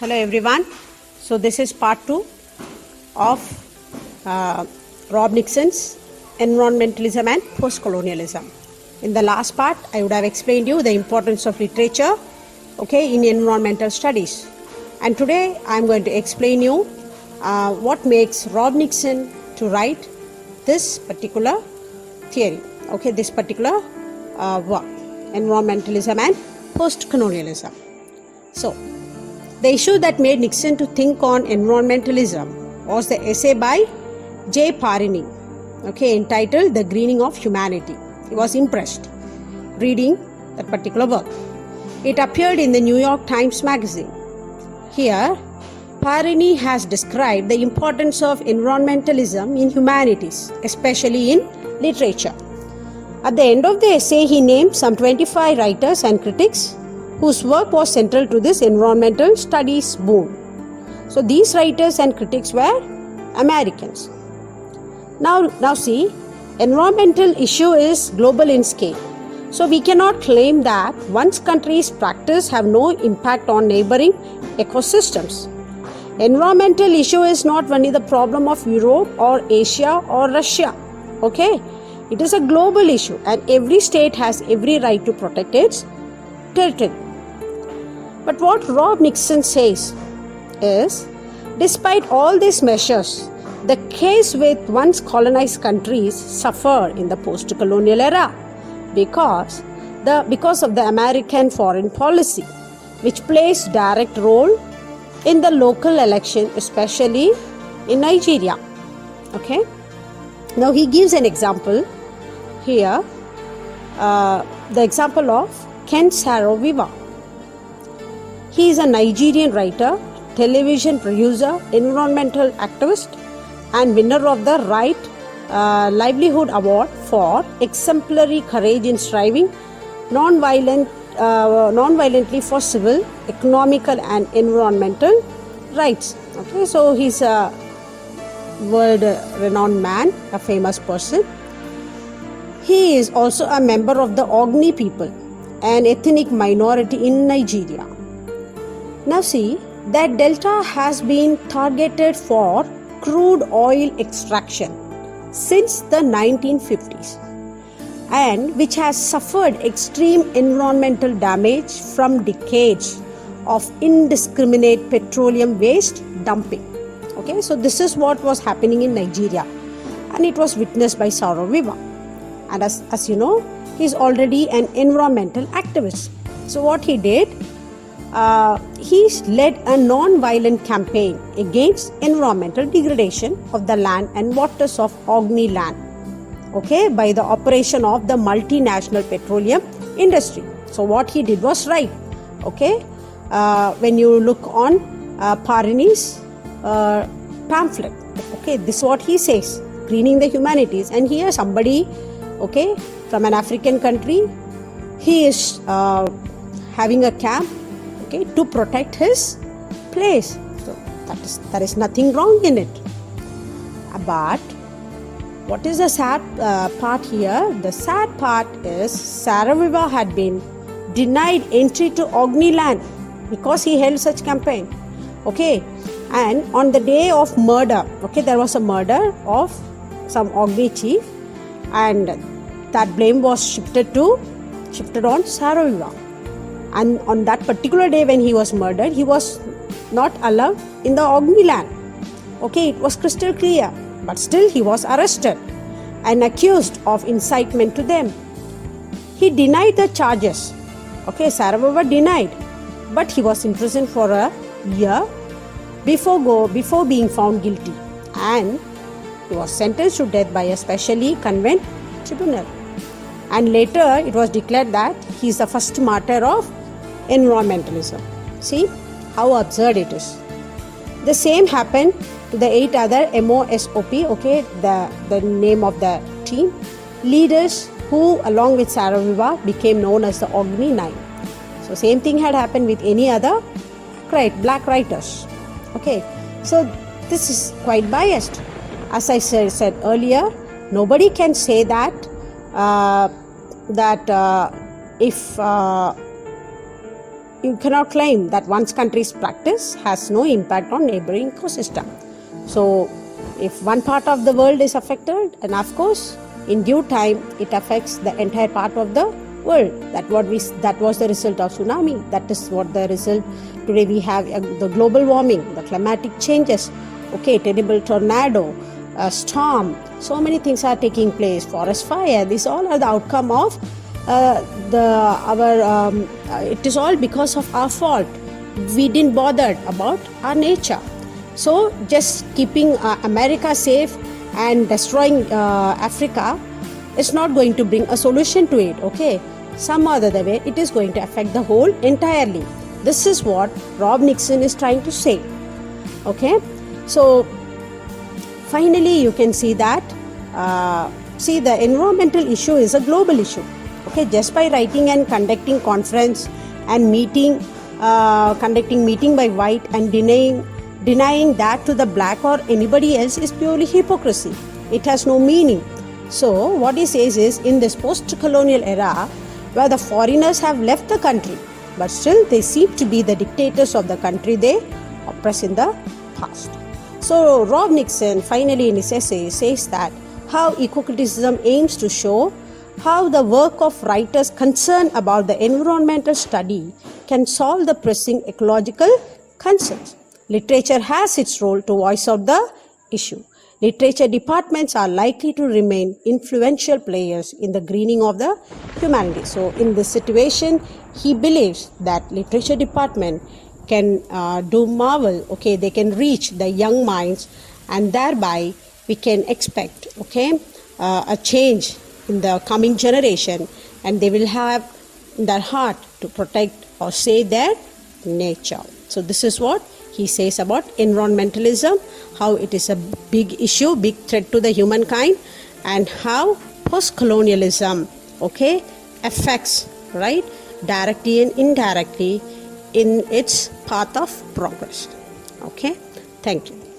Hello everyone. So this is part 2 of Rob Nixon's environmentalism and post-colonialism. In the last part, I would have explained you the importance of literature, in environmental studies. And today I am going to explain you what makes Rob Nixon to write this particular theory, this particular work, environmentalism and post-colonialism. So, the issue that made Nixon to think on environmentalism was the essay by J. Parini, entitled The Greening of Humanity. He was impressed reading that particular work. It appeared in the New York Times magazine. Here, Parini has described the importance of environmentalism in humanities, especially in literature. At the end of the essay, he named some 25 writers and critics whose work was central to this environmental studies boom. So these writers and critics were Americans. Now see, environmental issue is global in scale. So we cannot claim that one country's practice have no impact on neighboring ecosystems. Environmental issue is not only the problem of Europe or Asia or Russia. It is a global issue and every state has every right to protect its territory. But what Rob Nixon says is, despite all these measures, the case with once colonized countries suffered in the post-colonial era because of the American foreign policy, which plays direct role in the local election, especially in Nigeria. Now he gives an example here, the example of Ken Saro-Wiwa. He is a Nigerian writer, television producer, environmental activist, and winner of the Right Livelihood Award for exemplary courage in striving non-violently for civil, economical, and environmental rights. So he's a world-renowned man, a famous person. He is also a member of the Ogoni people, an ethnic minority in Nigeria. Now see, that delta has been targeted for crude oil extraction since the 1950s and which has suffered extreme environmental damage from decades of indiscriminate petroleum waste dumping. So this is what was happening in Nigeria and it was witnessed by Saro-Wiwa. And as you know, he is already an environmental activist. So what he did, he led a non-violent campaign against environmental degradation of the land and waters of Ogoni land, by the operation of the multinational petroleum industry. So what he did was right. When you look on Parini's pamphlet, this is what he says: greening the humanities. And here somebody, from an African country, he is having a camp, to protect his place. So there is nothing wrong in it. But what is the sad part here? The sad part is Saro-Wiwa had been denied entry to Ogoni land because he held such campaign. And on the day of murder, there was a murder of some Ogoni chief, and that blame was shifted on Saro-Wiwa. And on that particular day when he was murdered, he was not allowed in the Ogoni land. It was crystal clear. But still he was arrested and accused of incitement to them. He denied the charges. Saro-Wiwa denied. But he was imprisoned for a year before being found guilty. And he was sentenced to death by a specially convened tribunal. And later it was declared that he is the first martyr of environmentalism. See how absurd it is. The same happened to the 8 other MOSOP, the name of the team, leaders who along with Saro-Wiwa became known as the Ogoni 9. So same thing had happened with any other black writers. So this is quite biased. As I said earlier, nobody can say that if you cannot claim that one's country's practice has no impact on neighboring ecosystem. So if one part of the world is affected, and of course in due time it affects the entire part of the world. That was the result of tsunami. That is what the result. Today we have the global warming, the climatic changes, okay, terrible tornado, storm, so many things are taking place, forest fire. These all are the outcome of it is all because of our fault. We didn't bother about our nature. So just keeping America safe and destroying Africa is not going to bring a solution to it, okay? Some other way it is going to affect the whole entirely. This is what Rob Nixon is trying to say, okay? So finally you can see that the environmental issue is a global issue, okay? Just by writing and conducting conference and conducting meeting by white and denying that to the black or anybody else is purely hypocrisy. It has no meaning. So what he says is, in this post-colonial era where the foreigners have left the country, but still they seem to be the dictators of the country they oppressed in the past. So Rob Nixon finally in his essay says that how eco-criticism aims to show how the work of writers concerned about the environmental study can solve the pressing ecological concerns. Literature has its role to voice out the issue. Literature departments are likely to remain influential players in the greening of the humanity. So in this situation, he believes that literature department can do marvel, okay, they can reach the young minds, and thereby we can expect, okay, a change in the coming generation, and they will have in their heart to protect or save their nature. So this is what he says about environmentalism, how it is a big issue, big threat to the humankind, and how post-colonialism, okay, affects, right, directly and indirectly in its path of progress. Okay, thank you.